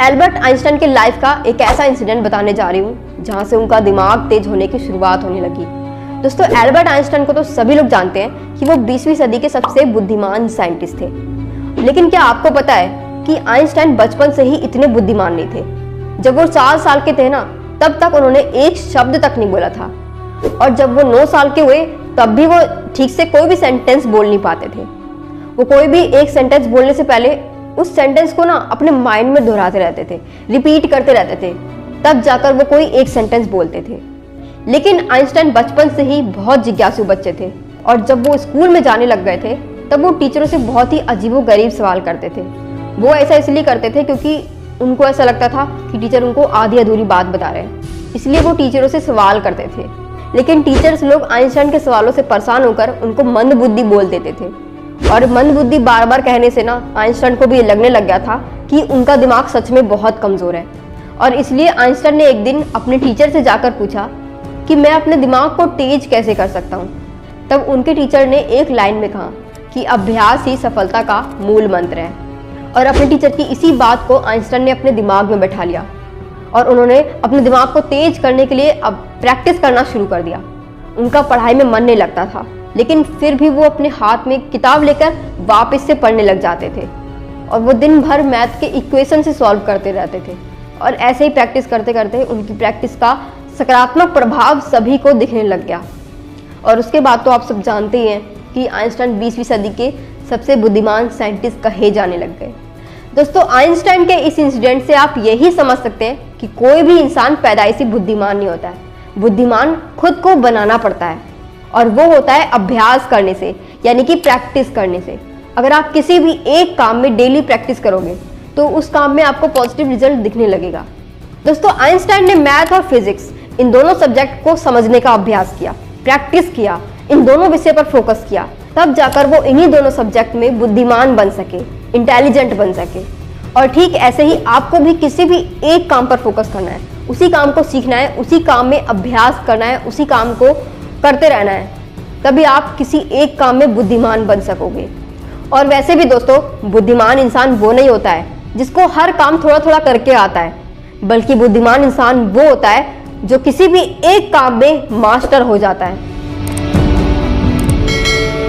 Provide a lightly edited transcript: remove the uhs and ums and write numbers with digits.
Albert Einstein के life का एक ऐसा इंसिडेंट बताने जा रही हूँ जहाँ से उनका दिमाग तेज होने की शुरुआत होने लगी। दोस्तों, एल्बर्ट आइंस्टाइन को तो सभी लोग जानते हैं कि वो 20वीं सदी के सबसे बुद्धिमान साइंटिस्ट थे। लेकिन क्या आपको पता है कि आइंस्टाइन बचपन से ही इतने बुद्धिमान नहीं थे। जब वो 4 साल के थे ना, तब तक उन्होंने एक शब्द तक नहीं बोला था, और जब वो 9 साल के हुए तब भी वो ठीक से कोई भी सेंटेंस बोल नहीं पाते थे। वो कोई भी एक सेंटेंस बोलने से पहले उस सेंटेंस को ना अपने माइंड में दोहराते रहते थे, रिपीट करते रहते थे, तब जाकर वो कोई एक सेंटेंस बोलते थे। लेकिन आइंस्टाइन बचपन से ही बहुत जिज्ञासु बच्चे थे, और जब वो स्कूल में जाने लग गए थे तब वो टीचरों से बहुत ही अजीबोगरीब सवाल करते थे। वो ऐसा इसलिए करते थे क्योंकि उनको ऐसा लगता था कि टीचर उनको आधी अधूरी बात बता रहे हैं, इसलिए वो टीचरों से सवाल करते थे। लेकिन टीचर्स लोग आइंस्टाइन के सवालों से परेशान होकर उनको मंदबुद्धि बोल देते थे, और मंदबुद्धि बार बार कहने से ना आइंस्टाइन को भी ये लगने लग गया था कि उनका दिमाग सच में बहुत कमज़ोर है। और इसलिए आइंस्टाइन ने एक दिन अपने टीचर से जाकर पूछा कि मैं अपने दिमाग को तेज कैसे कर सकता हूँ। तब उनके टीचर ने एक लाइन में कहा कि अभ्यास ही सफलता का मूल मंत्र है। और अपने टीचर की इसी बात को आइंस्टाइन ने अपने दिमाग में बैठा लिया, और उन्होंने अपने दिमाग को तेज करने के लिए अब प्रैक्टिस करना शुरू कर दिया। उनका पढ़ाई में मन नहीं लगता था, लेकिन फिर भी वो अपने हाथ में किताब लेकर वापस से पढ़ने लग जाते थे, और वो दिन भर मैथ के इक्वेशन से सॉल्व करते रहते थे। और ऐसे ही प्रैक्टिस करते करते उनकी प्रैक्टिस का सकारात्मक प्रभाव सभी को दिखने लग गया। और उसके बाद तो आप सब जानते ही हैं कि आइंस्टाइन 20वीं सदी के सबसे बुद्धिमान साइंटिस्ट कहे जाने लग गए। दोस्तों, आइंस्टाइन के इस इंसिडेंट से आप यही समझ सकते हैं कि कोई भी इंसान पैदाइशी बुद्धिमान नहीं होता है। बुद्धिमान खुद को बनाना पड़ता है, और वो होता है अभ्यास करने से, यानी कि प्रैक्टिस करने से। अगर आप किसी भी एक काम में डेली प्रैक्टिस करोगे तो उस काम में आपको पॉजिटिव रिजल्ट दिखने लगेगा। दोस्तों, आइंस्टाइन ने मैथ और फिजिक्स इन दोनों सब्जेक्ट को समझने का अभ्यास किया, प्रैक्टिस किया, इन दोनों विषय पर फोकस किया, तब जाकर वो इन्हीं दोनों सब्जेक्ट में बुद्धिमान बन सके, इंटेलिजेंट बन सके। और ठीक ऐसे ही आपको भी किसी भी एक काम पर फोकस करना है, उसी काम को सीखना है, उसी काम में अभ्यास करना है, उसी काम को करते रहना है, तभी आप किसी एक काम में बुद्धिमान बन सकोगे। और वैसे भी दोस्तों, बुद्धिमान इंसान वो नहीं होता है जिसको हर काम थोड़ा थोड़ा करके आता है, बल्कि बुद्धिमान इंसान वो होता है जो किसी भी एक काम में मास्टर हो जाता है।